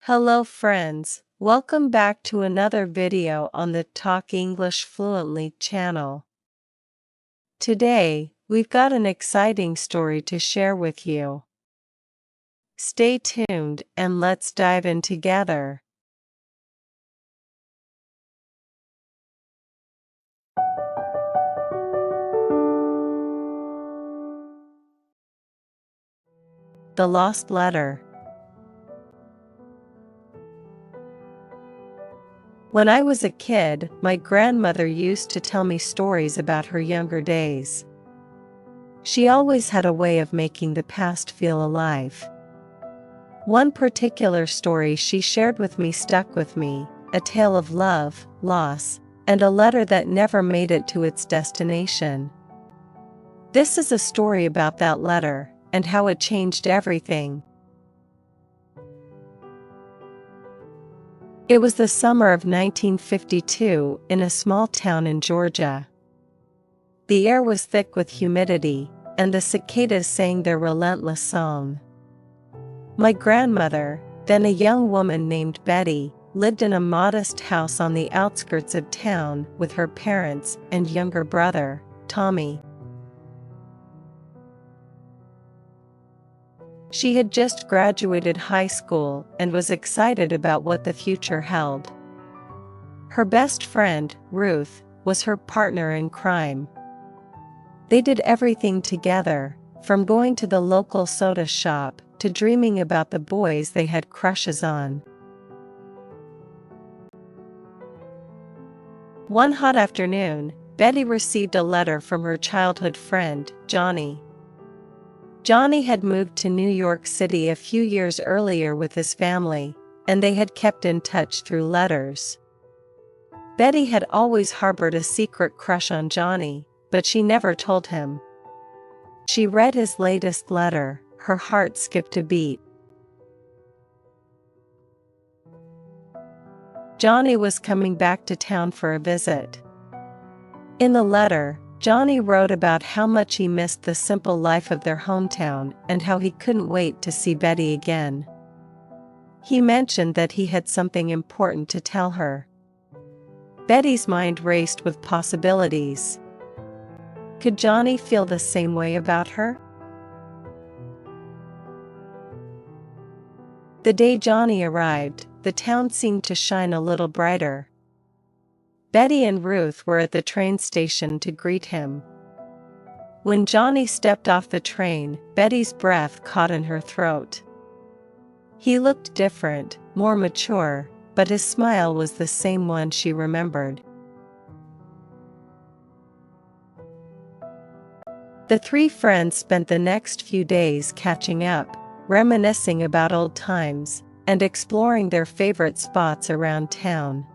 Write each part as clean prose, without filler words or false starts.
Hello friends, welcome back to another video on the Talk English Fluently channel. Today, we've got an exciting story to share with you. Stay tuned and let's dive in together. The Lost Letter. When I was a kid, my grandmother used to tell me stories about her younger days. She always had a way of making the past feel alive. One particular story she shared with me stuck with me, a tale of love, loss, and a letter that never made it to its destination. This is a story about that letter, and how it changed everything. It was the summer of 1952 in a small town in Georgia. The air was thick with humidity, and the cicadas sang their relentless song. My grandmother, then a young woman named Betty, lived in a modest house on the outskirts of town with her parents and younger brother, Tommy. She had just graduated high school and was excited about what the future held. Her best friend, Ruth, was her partner in crime. They did everything together, from going to the local soda shop to dreaming about the boys they had crushes on. One hot afternoon, Betty received a letter from her childhood friend, Johnny. Johnny had moved to New York City a few years earlier with his family, and they had kept in touch through letters. Betty had always harbored a secret crush on Johnny, but she never told him. She read his latest letter, her heart skipped a beat. Johnny was coming back to town for a visit. In the letter, Johnny wrote about how much he missed the simple life of their hometown and how he couldn't wait to see Betty again. He mentioned that he had something important to tell her. Betty's mind raced with possibilities. Could Johnny feel the same way about her? The day Johnny arrived, the town seemed to shine a little brighter. Betty and Ruth were at the train station to greet him. When Johnny stepped off the train, Betty's breath caught in her throat. He looked different, more mature, but his smile was the same one she remembered. The three friends spent the next few days catching up, reminiscing about old times, and exploring their favorite spots around town.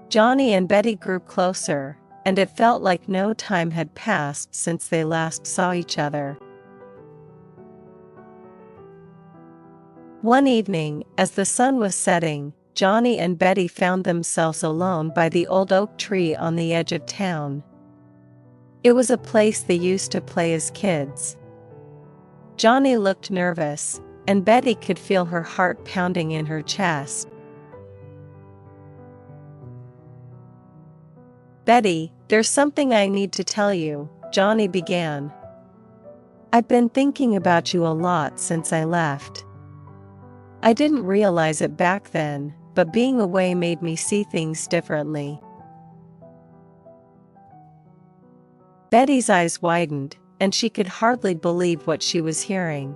Johnny and Betty grew closer, and it felt like no time had passed since they last saw each other. One evening, as the sun was setting, Johnny and Betty found themselves alone by the old oak tree on the edge of town. It was a place they used to play as kids. Johnny looked nervous, and Betty could feel her heart pounding in her chest. "Betty, there's something I need to tell you," Johnny began. "I've been thinking about you a lot since I left. I didn't realize it back then, but being away made me see things differently." Betty's eyes widened, and she could hardly believe what she was hearing.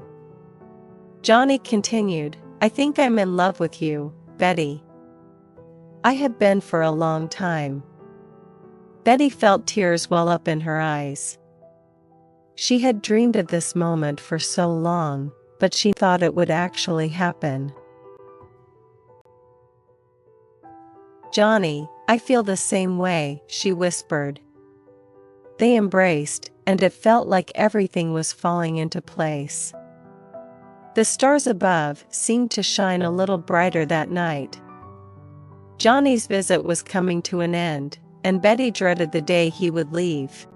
Johnny continued, "I think I'm in love with you, Betty. I have been for a long time." Betty felt tears well up in her eyes. She had dreamed of this moment for so long, but she thought it would actually happen. "Johnny, I feel the same way," she whispered. They embraced, and it felt like everything was falling into place. The stars above seemed to shine a little brighter that night. Johnny's visit was coming to an end, and Betty dreaded the day he would leave.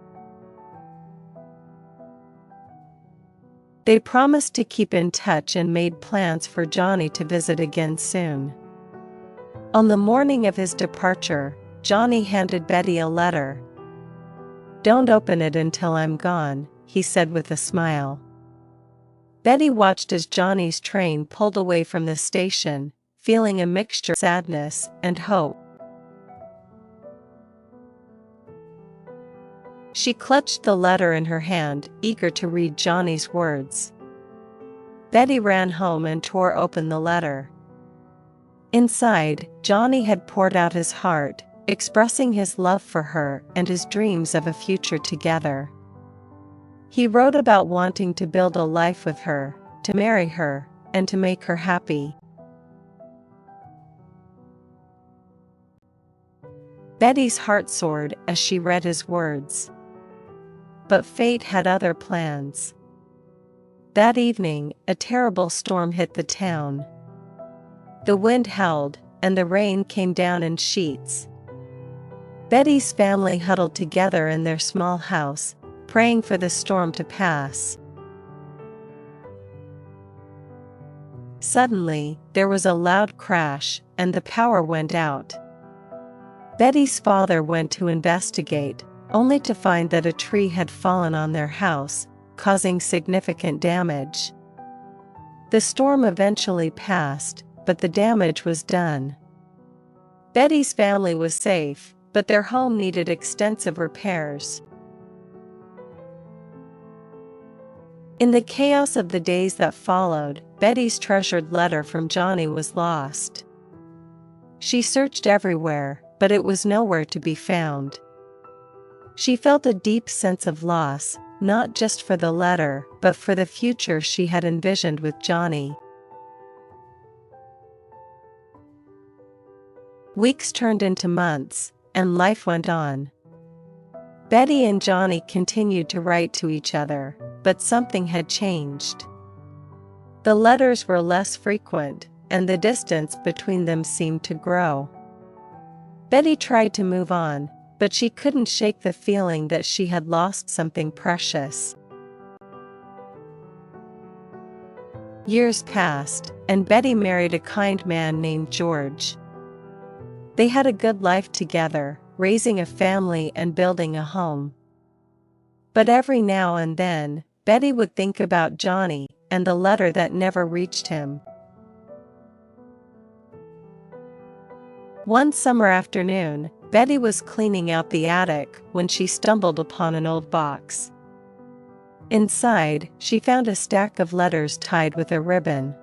They promised to keep in touch and made plans for Johnny to visit again soon. On the morning of his departure, Johnny handed Betty a letter. "Don't open it until I'm gone," he said with a smile. Betty watched as Johnny's train pulled away from the station, feeling a mixture of sadness and hope. She clutched the letter in her hand, eager to read Johnny's words. Betty ran home and tore open the letter. Inside, Johnny had poured out his heart, expressing his love for her and his dreams of a future together. He wrote about wanting to build a life with her, to marry her, and to make her happy. Betty's heart soared as she read his words. But fate had other plans. That evening, a terrible storm hit the town. The wind howled, and the rain came down in sheets. Betty's family huddled together in their small house, praying for the storm to pass. Suddenly, there was a loud crash, and the power went out. Betty's father went to investigate, only to find that a tree had fallen on their house, causing significant damage. The storm eventually passed, but the damage was done. Betty's family was safe, but their home needed extensive repairs. In the chaos of the days that followed, Betty's treasured letter from Johnny was lost. She searched everywhere, but it was nowhere to be found. She felt a deep sense of loss, not just for the letter, but for the future she had envisioned with Johnny. Weeks turned into months, and life went on. Betty and Johnny continued to write to each other, but something had changed. The letters were less frequent, and the distance between them seemed to grow. Betty tried to move on, but she couldn't shake the feeling that she had lost something precious. Years passed, and Betty married a kind man named George. They had a good life together, raising a family and building a home. But every now and then, Betty would think about Johnny and the letter that never reached him. One summer afternoon, Betty was cleaning out the attic when she stumbled upon an old box. Inside, she found a stack of letters tied with a ribbon.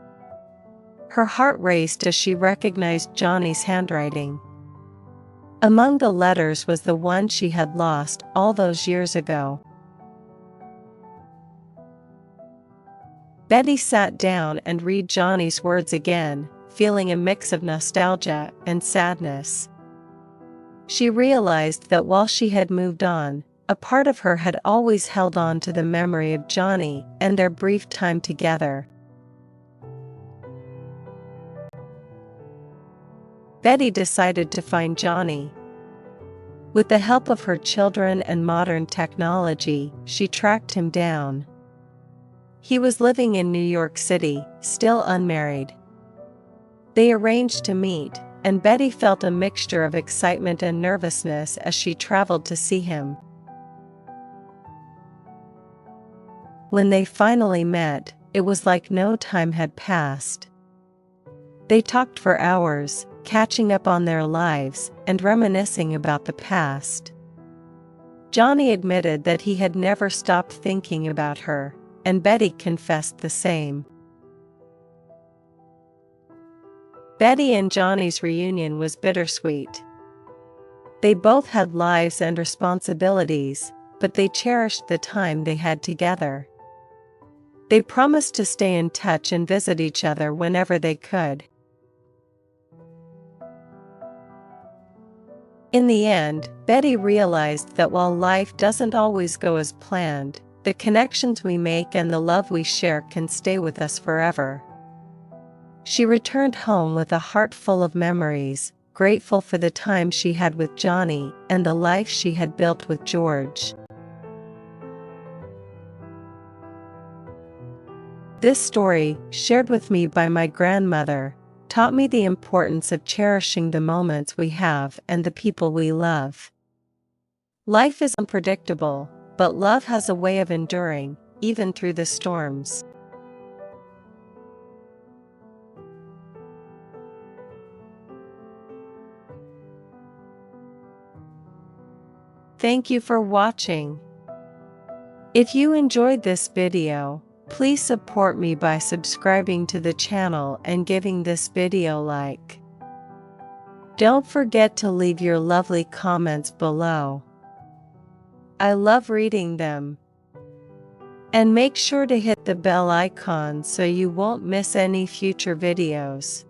Her heart raced as she recognized Johnny's handwriting. Among the letters was the one she had lost all those years ago. Betty sat down and read Johnny's words again, feeling a mix of nostalgia and sadness. She realized that while she had moved on, a part of her had always held on to the memory of Johnny and their brief time together. Betty decided to find Johnny. With the help of her children and modern technology, she tracked him down. He was living in New York City, still unmarried. They arranged to meet, and Betty felt a mixture of excitement and nervousness as she traveled to see him. When they finally met, it was like no time had passed. They talked for hours, catching up on their lives and reminiscing about the past. Johnny admitted that he had never stopped thinking about her, and Betty confessed the same. Betty and Johnny's reunion was bittersweet. They both had lives and responsibilities, but they cherished the time they had together. They promised to stay in touch and visit each other whenever they could. In the end, Betty realized that while life doesn't always go as planned, the connections we make and the love we share can stay with us forever. She returned home with a heart full of memories, grateful for the time she had with Johnny and the life she had built with George. This story, shared with me by my grandmother, taught me the importance of cherishing the moments we have and the people we love. Life is unpredictable, but love has a way of enduring, even through the storms. Thank you for watching. If you enjoyed this video, please support me by subscribing to the channel and giving this video a like. Don't forget to leave your lovely comments below. I love reading them. And make sure to hit the bell icon so you won't miss any future videos.